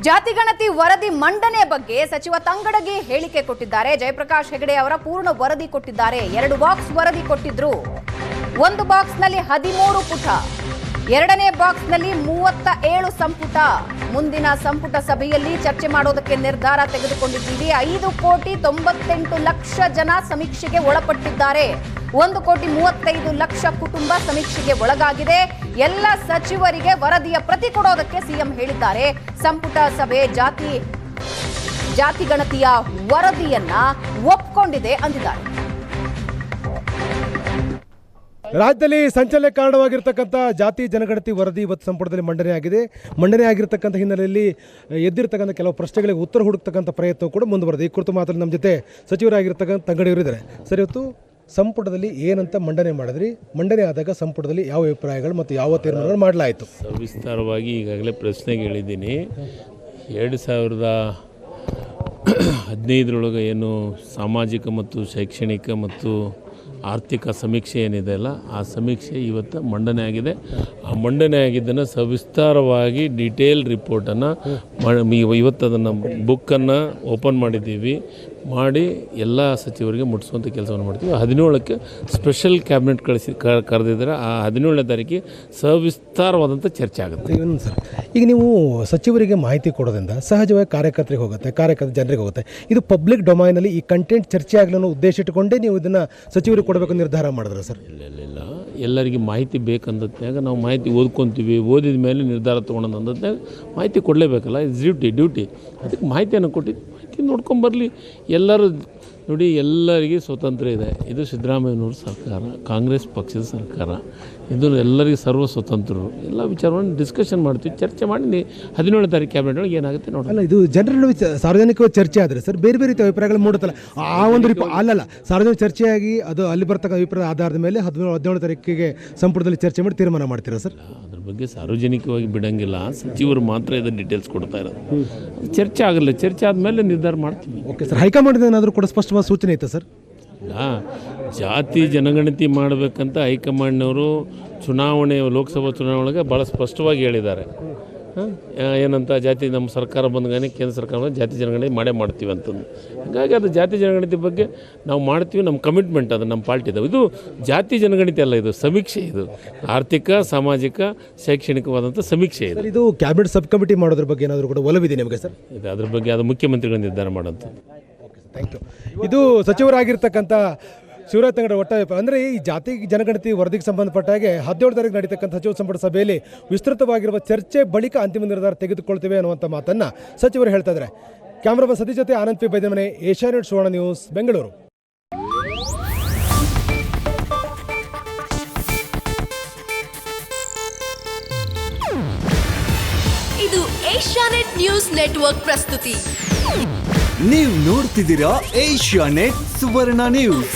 ಜಾತಿಗಣತಿ ವರದಿ ಮಂಡನೆ ಬಗ್ಗೆ ಸಚಿವ ತಂಗಡಗಿ ಹೇಳಿಕೆ ಕೊಟ್ಟಿದ್ದಾರೆ. ಜಯಪ್ರಕಾಶ್ ಹೆಗಡೆ ಅವರ ಪೂರ್ಣ ವರದಿ ಕೊಟ್ಟಿದ್ದಾರೆ. 2 ಬಾಕ್ಸ್ ವರದಿ ಕೊಟ್ಟಿದ್ರು. ಒಂದು ಬಾಕ್ಸ್ನಲ್ಲಿ 13 ಪುಟ, ಎರಡನೇ ಬಾಕ್ಸ್ನಲ್ಲಿ 37 ಸಂಪುಟ. ಮುಂದಿನ ಸಂಪುಟ ಸಭೆಯಲ್ಲಿ ಚರ್ಚೆ ಮಾಡೋದಕ್ಕೆ ನಿರ್ಧಾರ ತೆಗೆದುಕೊಂಡಿದ್ದೀವಿ. 5,98,00,000 ಜನ ಸಮೀಕ್ಷೆಗೆ ಒಳಪಟ್ಟಿದ್ದಾರೆ. 1,35,00,000 ಕುಟುಂಬ ಸಮೀಕ್ಷೆಗೆ ಒಳಗಾಗಿದೆ. ಎಲ್ಲ ಸಚಿವರಿಗೆ ವರದಿಯ ಪ್ರತಿ ಕೊಡೋದಕ್ಕೆ ಸಿಎಂ ಹೇಳಿದ್ದಾರೆ. ಸಂಪುಟ ಸಭೆ ಜಾತಿ ಗಣತಿಯ ವರದಿಯನ್ನ ಒಪ್ಪಿಕೊಂಡಿದೆ ಅಂದಿದ್ದಾರೆ. ರಾಜ್ಯದಲ್ಲಿ ಸಂಚಲನ ಕಾರಣವಾಗಿರ್ತಕ್ಕಂಥ ಜಾತಿ ಜನಗಣತಿ ವರದಿ ಇವತ್ತು ಸಂಪುಟದಲ್ಲಿ ಮಂಡನೆ ಆಗಿರ್ತಕ್ಕಂಥ ಹಿನ್ನೆಲೆಯಲ್ಲಿ ಎದ್ದಿರ್ತಕ್ಕಂಥ ಕೆಲವು ಪ್ರಶ್ನೆಗಳಿಗೆ ಉತ್ತರ ಹುಡುಕ್ತಕ್ಕಂಥ ಪ್ರಯತ್ನ ಕೂಡ ಮುಂದುವರೆದಿದೆ. ಈ ಕುರಿತು ಮಾತ್ರ ನಮ್ಮ ಜೊತೆ ಸಚಿವರಾಗಿರ್ತಕ್ಕಂಥ ತಂಗಡಿಯವರು ಇದ್ದಾರೆ. ಸರ್, ಇವತ್ತು ಸಂಪುಟದಲ್ಲಿ ಏನಂತ ಮಂಡನೆ ಮಾಡಿದ್ರಿ? ಮಂಡನೆ ಆದಾಗ ಸಂಪುಟದಲ್ಲಿ ಯಾವ ಅಭಿಪ್ರಾಯಗಳು ಮತ್ತು ಯಾವ ತೀರ್ಮಾನಗಳು ಮಾಡಲಾಯಿತು? ಸವಿಸ್ತಾರವಾಗಿ ಈಗಾಗಲೇ ಪ್ರಶ್ನೆಗೆ ಹೇಳಿದ್ದೀನಿ. 2015 ಏನು ಸಾಮಾಜಿಕ ಮತ್ತು ಶೈಕ್ಷಣಿಕ ಮತ್ತು ಆರ್ಥಿಕ ಸಮೀಕ್ಷೆ ಏನಿದೆ ಅಲ್ಲ, ಆ ಸಮೀಕ್ಷೆ ಇವತ್ತು ಮಂಡನೆ ಆಗಿದೆ. ಆ ಮಂಡನೆ ಆಗಿದ್ದನ್ನು ಸವಿಸ್ತಾರವಾಗಿ ಡೀಟೇಲ್ ರಿಪೋರ್ಟನ್ನು ಇವತ್ತು ಅದನ್ನು ಬುಕ್ಕನ್ನು ಓಪನ್ ಮಾಡಿದ್ದೀವಿ. ಮಾಡಿ ಎಲ್ಲ ಸಚಿವರಿಗೆ ಮುಟ್ಟಿಸುವಂಥ ಕೆಲಸವನ್ನು ಮಾಡ್ತೀವಿ. 17ಕ್ಕೆ ಸ್ಪೆಷಲ್ ಕ್ಯಾಬಿನೆಟ್ ಕರೆದಿದ್ದಾರೆ. ಆ 17ನೇ ತಾರೀಕಿಗೆ ಸವಿಸ್ತಾರವಾದಂಥ ಚರ್ಚೆ ಆಗುತ್ತೆ. ಸರ್, ಈಗ ನೀವು ಸಚಿವರಿಗೆ ಮಾಹಿತಿ ಕೊಡೋದ್ರಿಂದ ಸಹಜವಾಗಿ ಕಾರ್ಯಕರ್ತರಿಗೆ ಹೋಗುತ್ತೆ, ಕಾರ್ಯಕರ್ತರ ಜನರಿಗೆ ಹೋಗುತ್ತೆ. ಇದು ಪಬ್ಲಿಕ್ ಡೊಮೈನಲ್ಲಿ ಈ ಕಂಟೆಂಟ್ ಚರ್ಚೆ ಆಗಲಿ ಅನ್ನೋ ಉದ್ದೇಶ ಇಟ್ಟುಕೊಂಡೇ ನೀವು ಇದನ್ನು ಸಚಿವರಿಗೆ ಕೊಡಬೇಕು ನಿರ್ಧಾರ ಮಾಡಿದ್ರೆ ಸರ್? ಇಲ್ಲ, ಎಲ್ಲರಿಗೆ ಮಾಹಿತಿ ಬೇಕಂದತ್ನಾಗ ನಾವು ಮಾಹಿತಿ ಓದ್ಕೊತೀವಿ. ಓದಿದ ಮೇಲೆ ನಿರ್ಧಾರ ತೊಗೊಳೋದು ಅಂದತ್ನಾಗ ಮಾಹಿತಿ ಕೊಡಲೇಬೇಕಲ್ಲ. It's duty. ಅದಕ್ಕೆ ಮಾಹಿತಿಯನ್ನು ಕೊಟ್ಟಿದ್ದು, ಮಾಹಿತಿ ನೋಡ್ಕೊಂಬರಲಿ ಎಲ್ಲರೂ. ನೋಡಿ, ಎಲ್ಲರಿಗೆ ಸ್ವತಂತ್ರ ಇದೆ. ಇದು ಸಿದ್ದರಾಮಯ್ಯನವ್ರ ಸರ್ಕಾರ, ಕಾಂಗ್ರೆಸ್ ಪಕ್ಷದ ಸರ್ಕಾರ. ಇದು ಎಲ್ಲರಿಗೆ ಸರ್ವ ಸ್ವತಂತ್ರರು. ಎಲ್ಲ ವಿಚಾರವನ್ನು ಡಿಸ್ಕಷನ್ ಮಾಡ್ತೀವಿ, ಚರ್ಚೆ ಮಾಡಿ 17ನೇ ತಾರೀಕು ಕ್ಯಾಬಿನೆಟ್ ಒಳಗೆ ಏನಾಗುತ್ತೆ ನೋಡಿ. ಅಲ್ಲ, ಇದು ಜನರ ಸಾರ್ವಜನಿಕವಾಗಿ ಚರ್ಚೆ ಆದರೆ ಸರ್ ಬೇರೆ ಬೇರೆ ರೀತಿಯ ಅಭಿಪ್ರಾಯಗಳು ಮೂಡುತ್ತಲ್ಲ. ಆ ಒಂದು ಅಲ್ಲಲ್ಲ, ಸಾರ್ವಜನಿಕ ಚರ್ಚೆಯಾಗಿ ಅದು ಅಲ್ಲಿ ಬರ್ತಕ್ಕಂಥ ಅಭಿಪ್ರಾಯ ಆಧಾರದ ಮೇಲೆ 17ನೇ ತಾರೀಕಿಗೆ ಸಂಪುಟದಲ್ಲಿ ಚರ್ಚೆ ಮಾಡಿ ತೀರ್ಮಾನ ಮಾಡ್ತೀರಾ ಸರ್? ಅದ್ರ ಬಗ್ಗೆ ಸಾರ್ವಜನಿಕವಾಗಿ ಬಿಡೋಂಗಿಲ್ಲ. ಸಚಿವರು ಮಾತ್ರ ಇದನ್ನು ಡೀಟೇಲ್ಸ್ ಕೊಡ್ತಾ ಇರೋದು. ಚರ್ಚೆ ಆಗಲ್ಲ. ಚರ್ಚೆ ಆದಮೇಲೆ ನಿರ್ಧಾರ ಮಾಡ್ತೀವಿ. Okay sir. ಹೈಕಮಾಂಡ್ ಏನಾದರೂ ಕೂಡ ಸ್ಪಷ್ಟವಾದ ಸೂಚನೆ ಐತೆ ಸರ್? ಇಲ್ಲ, ಜಾತಿ ಜನಗಣತಿ ಮಾಡಬೇಕಂತ ಹೈಕಮಾಂಡ್ನವರು ಲೋಕಸಭಾ ಚುನಾವಣೆಗೆ ಭಾಳ ಸ್ಪಷ್ಟವಾಗಿ ಹೇಳಿದ್ದಾರೆ. ಏನಂತ, ಜಾತಿ ನಮ್ಮ ಸರ್ಕಾರ ಬಂದಗಾನೆ ಕೇಂದ್ರ ಸರ್ಕಾರ ಜಾತಿ ಜನಗಣತಿ ಮಾಡ್ತೀವಿ ಅಂತಂದು. ಹಾಗಾಗಿ ಅದು ಜಾತಿ ಜನಗಣತಿ ಬಗ್ಗೆ ನಾವು ಮಾಡ್ತೀವಿ, ನಮ್ಮ ಕಮಿಟ್ಮೆಂಟ್ ಅದು, ನಮ್ಮ ಪಾರ್ಟಿದು. ಇದು ಜಾತಿ ಜನಗಣತಿ ಅಲ್ಲ, ಇದು ಸಮೀಕ್ಷೆ. ಇದು ಆರ್ಥಿಕ, ಸಾಮಾಜಿಕ, ಶೈಕ್ಷಣಿಕವಾದಂಥ ಸಮೀಕ್ಷೆ ಇದೆ. ಇದು ಕ್ಯಾಬಿನೆಟ್ ಸಬ್ ಕಮಿಟಿ ಮಾಡೋದ್ರ ಬಗ್ಗೆ ಏನಾದರೂ ಕೂಡ ಒಲವಿದೆ ನಿಮಗೆ ಸರ್? ಇದು ಅದ್ರ ಬಗ್ಗೆ ಅದು ಮುಖ್ಯಮಂತ್ರಿಗಳು ನಿರ್ಧಾರ ಮಾಡೋಂಥದ್ದು. Thank you. ಇದು ಸಚಿವರಾಗಿರ್ತಕ್ಕಂಥ ಶಿವರಾಜ್ ತಂಗಡ ಒಟ್ಟಾರೆ ಅಂದರೆ ಈ ಜಾತಿ ಜನಗಣತಿ ವರದಿಗೆ ಸಂಬಂಧಪಟ್ಟ ಹಾಗೆ 17 ತಾರೀಕು ನಡೀತಕ್ಕಂಥ ಸಚಿವ ಸಂಪುಟ ಸಭೆಯಲ್ಲಿ ವಿಸ್ತೃತವಾಗಿರುವ ಚರ್ಚೆ ಬಳಿಕ ಅಂತಿಮ ನಿರ್ಧಾರ ತೆಗೆದುಕೊಳ್ತೇವೆ ಅನ್ನುವಂಥ ಮಾತನ್ನು ಸಚಿವರು ಹೇಳ್ತಾ ಇದ್ದಾರೆ. ಕ್ಯಾಮ್ರಾಮನ್ ಸತೀಶ್ ಜೊತೆ ಆನಂದ್ ಪಿ ಬೈದಮನೆ, ಏಷ್ಯಾನೆಟ್ ಸುವರ್ಣ ನ್ಯೂಸ್, ಬೆಂಗಳೂರು. ಇದು ಏಷ್ಯಾನೆಟ್ ನ್ಯೂಸ್ ನೆಟ್ವರ್ಕ್ ಪ್ರಸ್ತುತಿ. ನೀವು ನೋಡ್ತಿದ್ದೀರಾ ಏಷ್ಯಾನೆಟ್ ಸುವರ್ಣ ನ್ಯೂಸ್.